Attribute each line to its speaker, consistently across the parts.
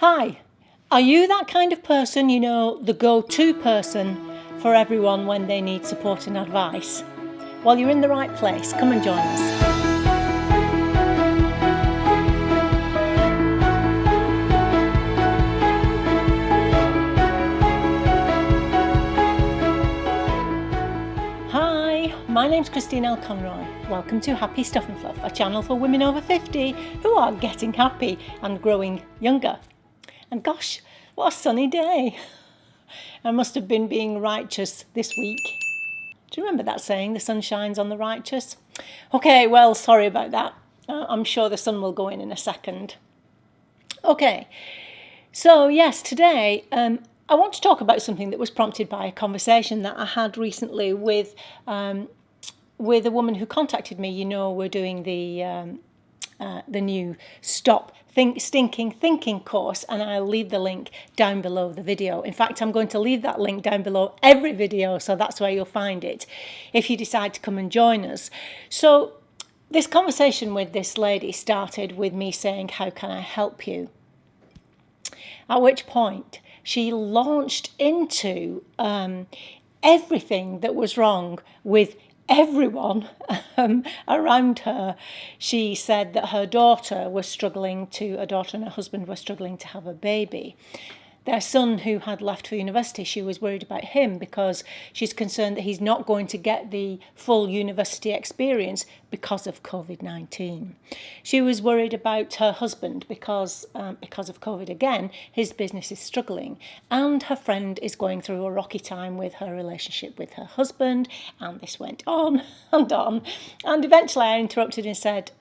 Speaker 1: Hi, are you that kind of person, the go-to person for everyone when they need support and advice? Well, you're in the right place. Come and join us. Hi, my name's Christine L. Conroy. Welcome to Happy Stuff and Fluff, a channel for women over 50 who are getting happy and growing younger. And gosh, what a sunny day. I must have been being righteous this week. Do you remember that saying, the sun shines on the righteous? Okay, well, sorry about that. I'm sure the sun will go in a second. Okay, so yes, today I want to talk about something that was prompted by a conversation that I had recently with a woman who contacted me. We're doing the new Stop Stinking Thinking course, and I'll leave the link down below the video. In fact, I'm going to leave that link down below every video, so that's where you'll find it if you decide to come and join us. So this conversation with this lady started with me saying, how can I help you? At which point she launched into everything that was wrong with everyone around her. She said that her daughter and her husband were struggling to have a baby. Their son, who had left for university, she was worried about him because she's concerned that he's not going to get the full university experience because of COVID-19. She was worried about her husband because of COVID again, his business is struggling, and her friend is going through a rocky time with her relationship with her husband, and this went on and on. And eventually I interrupted and said,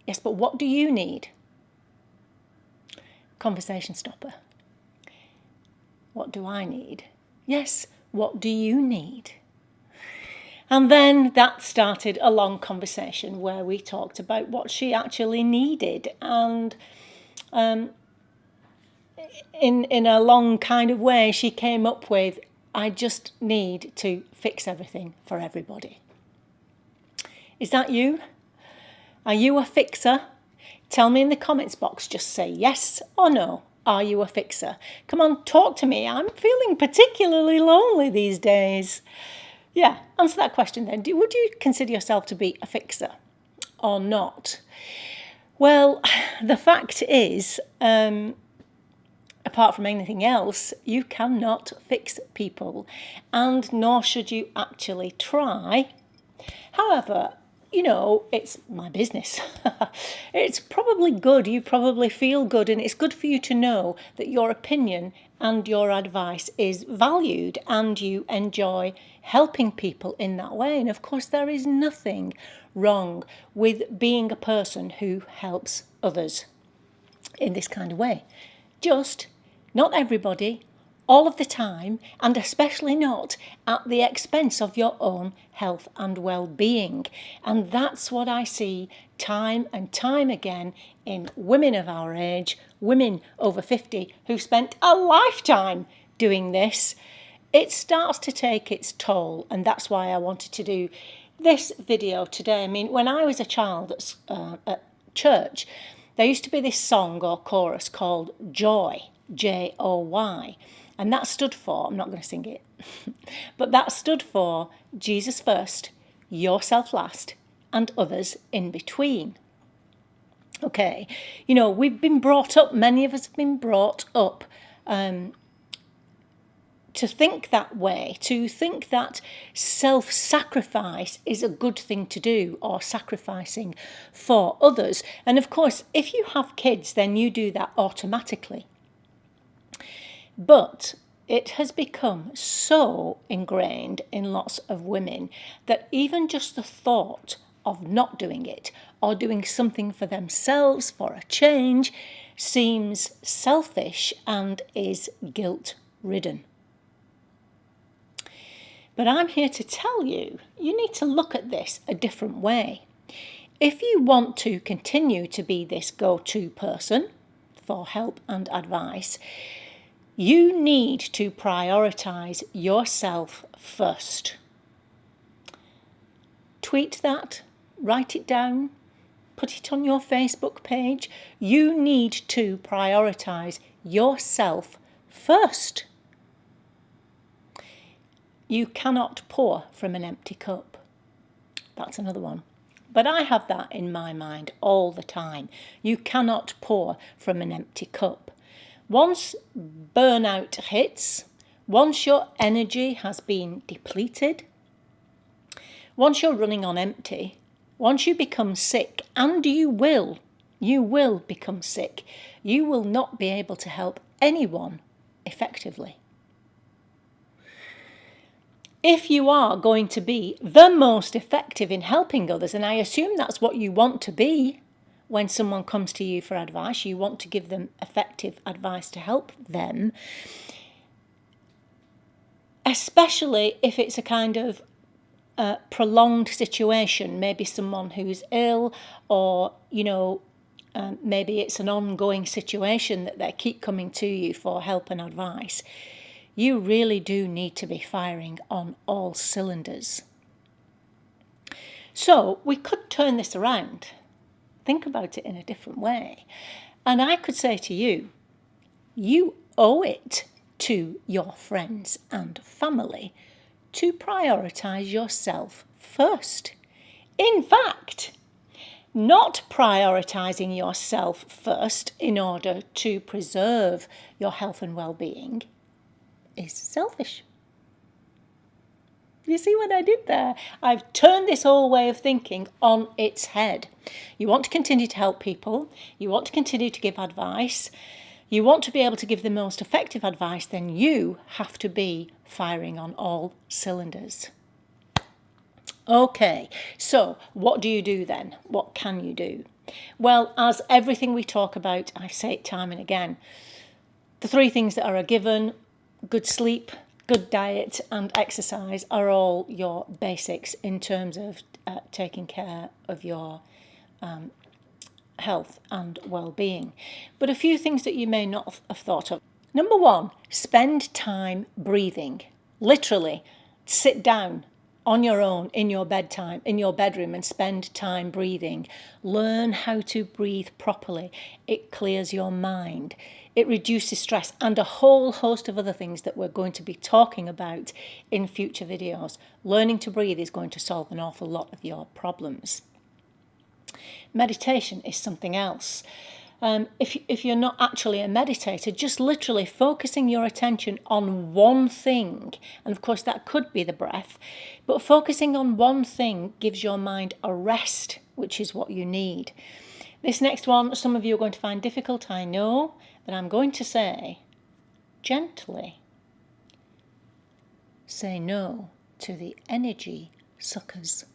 Speaker 1: yes, but what do you need? Conversation stopper. What do I need? Yes, what do you need? And then that started a long conversation where we talked about what she actually needed. And in a long kind of way, she came up with, I just need to fix everything for everybody. Is that you? Are you a fixer? Tell me in the comments box, just say yes or no. Are you a fixer? Come on, talk to me. I'm feeling particularly lonely these days. Yeah, answer that question then. Would you consider yourself to be a fixer or not? Well, the fact is, apart from anything else, you cannot fix people, and nor should you actually try. However, it's my business. It's probably good. You probably feel good, and it's good for you to know that your opinion and your advice is valued and you enjoy helping people in that way. And of course, there is nothing wrong with being a person who helps others in this kind of way. Just not everybody, all of the time, and especially not at the expense of your own health and well-being. And that's what I see time and time again in women of our age, women over 50 who spent a lifetime doing this. It starts to take its toll, and that's why I wanted to do this video today. I mean, when I was a child at church, there used to be this song or chorus called Joy, J-O-Y. And that stood for, I'm not going to sing it, but that stood for Jesus first, yourself last, and others in between. Okay, we've been brought up, many of us have been brought up to think that way, to think that self-sacrifice is a good thing to do, or sacrificing for others. And of course, if you have kids, then you do that automatically. But it has become so ingrained in lots of women that even just the thought of not doing it or doing something for themselves for a change seems selfish and is guilt-ridden. But I'm here to tell you, you need to look at this a different way. If you want to continue to be this go-to person for help and advice, you need to prioritise yourself first. Tweet that, write it down, Put it on your Facebook page. You need to prioritise yourself first. You cannot pour from an empty cup. That's another one. But I have that in my mind all the time. You cannot pour from an empty cup. Once burnout hits, once your energy has been depleted, once you're running on empty, once you become sick, and you will become sick, you will not be able to help anyone effectively. If you are going to be the most effective in helping others, and I assume that's what you want to be when someone comes to you for advice, you want to give them effective advice to help them, especially if it's a kind of prolonged situation, maybe someone who's ill, or, maybe it's an ongoing situation that they keep coming to you for help and advice. You really do need to be firing on all cylinders. So we could turn this around, think about it in a different way. And I could say to you, you owe it to your friends and family to prioritise yourself first. In fact, not prioritising yourself first in order to preserve your health and well-being is selfish. You see what I did there? I've turned this whole way of thinking on its head. You want to continue to help people. You want to continue to give advice. You want to be able to give the most effective advice, then you have to be firing on all cylinders. Okay, so what do you do then? What can you do? Well, as everything we talk about, I say it time and again, the three things that are a given: good sleep, good diet, and exercise are all your basics in terms of taking care of your health and well-being. But a few things that you may not have thought of. Number one, spend time breathing. Literally, sit down on your own in your bedroom and spend time breathing. Learn how to breathe properly. It clears your mind. It reduces stress, and a whole host of other things that we're going to be talking about in future videos. Learning to breathe is going to solve an awful lot of your problems. Meditation is something else. If you're not actually a meditator, just literally focusing your attention on one thing, and of course that could be the breath, but focusing on one thing gives your mind a rest, which is what you need. This next one, some of you are going to find difficult, I know, but I'm going to say, gently, say no to the energy suckers.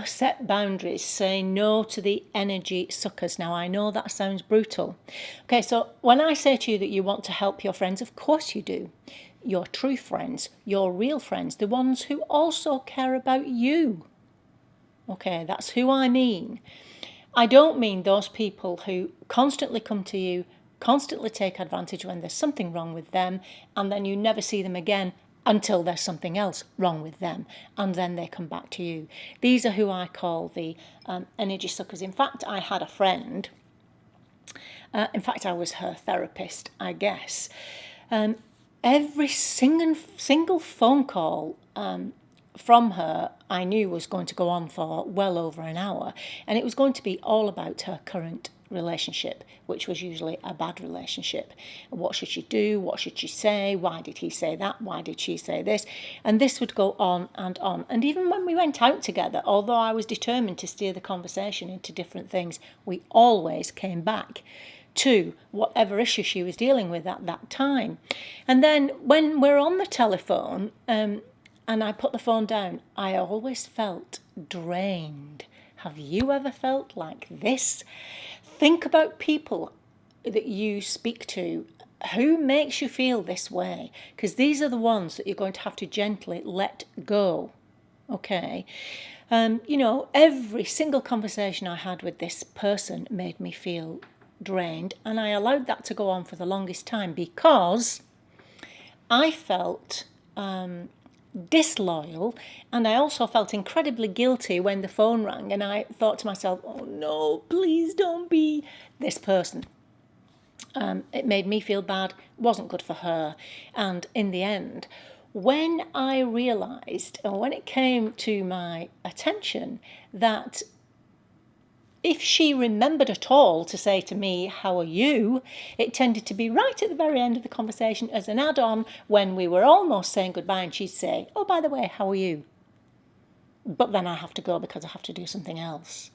Speaker 1: Set boundaries. Say no to the energy suckers. Now, I know that sounds brutal. Okay, so when I say to you that you want to help your friends, of course you do. Your true friends, your real friends, the ones who also care about you. Okay, that's who I mean. I don't mean those people who constantly come to you, constantly take advantage when there's something wrong with them, and then you never see them again until there's something else wrong with them, and then they come back to you. These are who I call the energy suckers. In fact, I had a friend, I was her therapist, I guess. Every single phone call from her I knew was going to go on for well over an hour, and it was going to be all about her current relationship, which was usually a bad relationship. What should she do? What should she say? Why did he say that? Why did she say this? And this would go on and on. And even when we went out together, although I was determined to steer the conversation into different things, we always came back to whatever issue she was dealing with at that time. And then when we're on the telephone, and I put the phone down, I always felt drained. Have you ever felt like this? Think about people that you speak to. Who makes you feel this way? Because these are the ones that you're going to have to gently let go. Okay? Every single conversation I had with this person made me feel drained, and I allowed that to go on for the longest time because I felt disloyal, and I also felt incredibly guilty when the phone rang, and I thought to myself, oh no, please don't be this person. It made me feel bad, wasn't good for her. And in the end, when I realised, or when it came to my attention, that if she remembered at all to say to me, how are you? It tended to be right at the very end of the conversation as an add-on when we were almost saying goodbye, and she'd say, oh, by the way, how are you? But then I have to go because I have to do something else.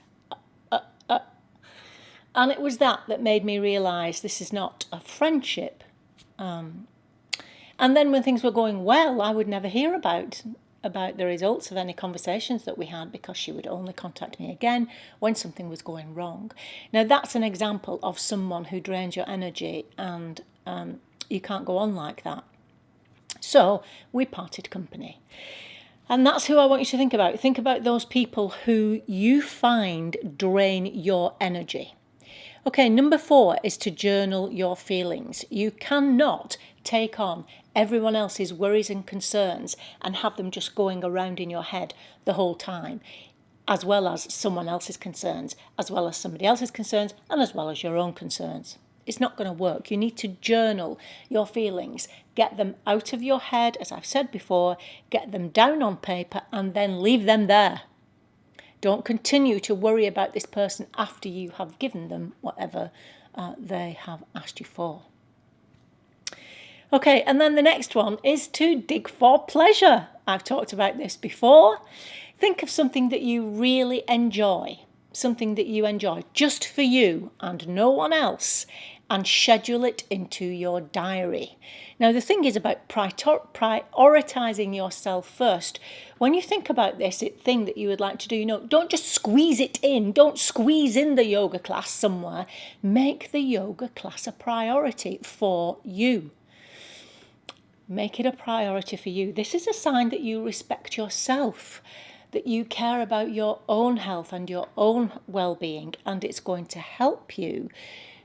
Speaker 1: And it was that made me realise this is not a friendship. And then when things were going well, I would never hear about the results of any conversations that we had, because she would only contact me again when something was going wrong. Now, that's an example of someone who drains your energy, and you can't go on like that. So we parted company. And that's who I want you to think about. Think about those people who you find drain your energy. Okay, number 4 is to journal your feelings. You cannot take on everyone else's worries and concerns and have them just going around in your head the whole time, as well as someone else's concerns, as well as somebody else's concerns, and as well as your own concerns. It's not going to work. You need to journal your feelings. Get them out of your head, as I've said before, get them down on paper, and then leave them there. Don't continue to worry about this person after you have given them whatever they have asked you for. Okay, and then the next one is to dig for pleasure. I've talked about this before. Think of something that you really enjoy, something that you enjoy just for you and no one else, and schedule it into your diary. Now, the thing is about prioritising yourself first. When you think about this thing that you would like to do, don't just squeeze it in. Don't squeeze in the yoga class somewhere. Make the yoga class a priority for you. Make it a priority for you. This is a sign that you respect yourself, that you care about your own health and your own well-being, and it's going to help you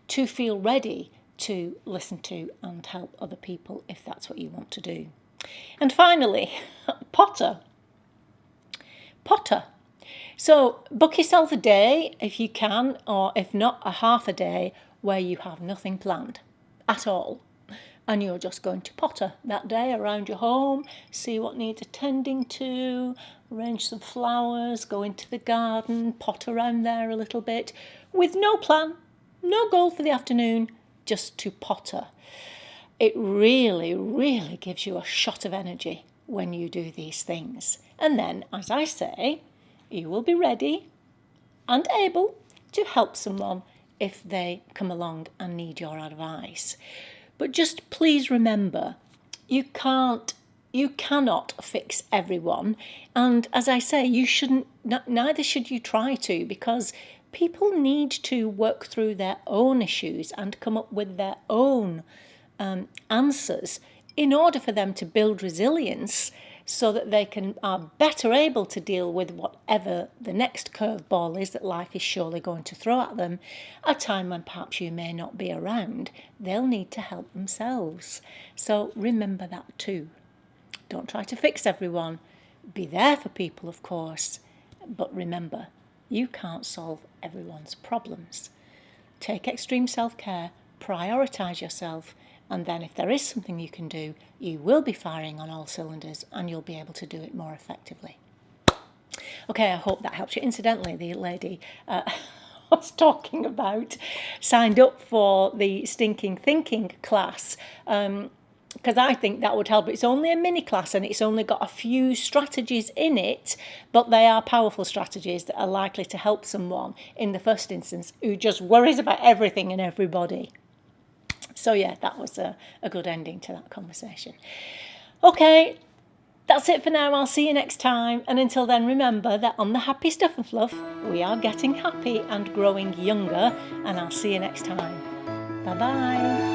Speaker 1: to feel ready to listen to and help other people if that's what you want to do. And finally, Potter. So book yourself a day if you can, or if not, a half a day where you have nothing planned at all. And you're just going to potter that day around your home, see what needs attending to, arrange some flowers, go into the garden, pot around there a little bit, with no plan, no goal for the afternoon, just to potter. It really, really gives you a shot of energy when you do these things. And then, as I say, you will be ready and able to help someone if they come along and need your advice. But just please remember, you cannot fix everyone. And as I say, neither should you try to, because people need to work through their own issues and come up with their own answers in order for them to build resilience, so that they are better able to deal with whatever the next curveball is that life is surely going to throw at them, a time when perhaps you may not be around. They'll need to help themselves. So remember that too. Don't try to fix everyone. Be there for people, of course, but remember, you can't solve everyone's problems. Take extreme self-care, prioritise yourself, and then if there is something you can do, you will be firing on all cylinders and you'll be able to do it more effectively. Okay, I hope that helps you. Incidentally, the lady I was talking about signed up for the Stinking Thinking class, because I think that would help. It's only a mini class and it's only got a few strategies in it, but they are powerful strategies that are likely to help someone in the first instance who just worries about everything and everybody. So yeah, that was a good ending to that conversation. Okay, that's it for now. I'll see you next time. And until then, remember that on the Happy Stuff and Fluff, we are getting happy and growing younger. And I'll see you next time. Bye-bye.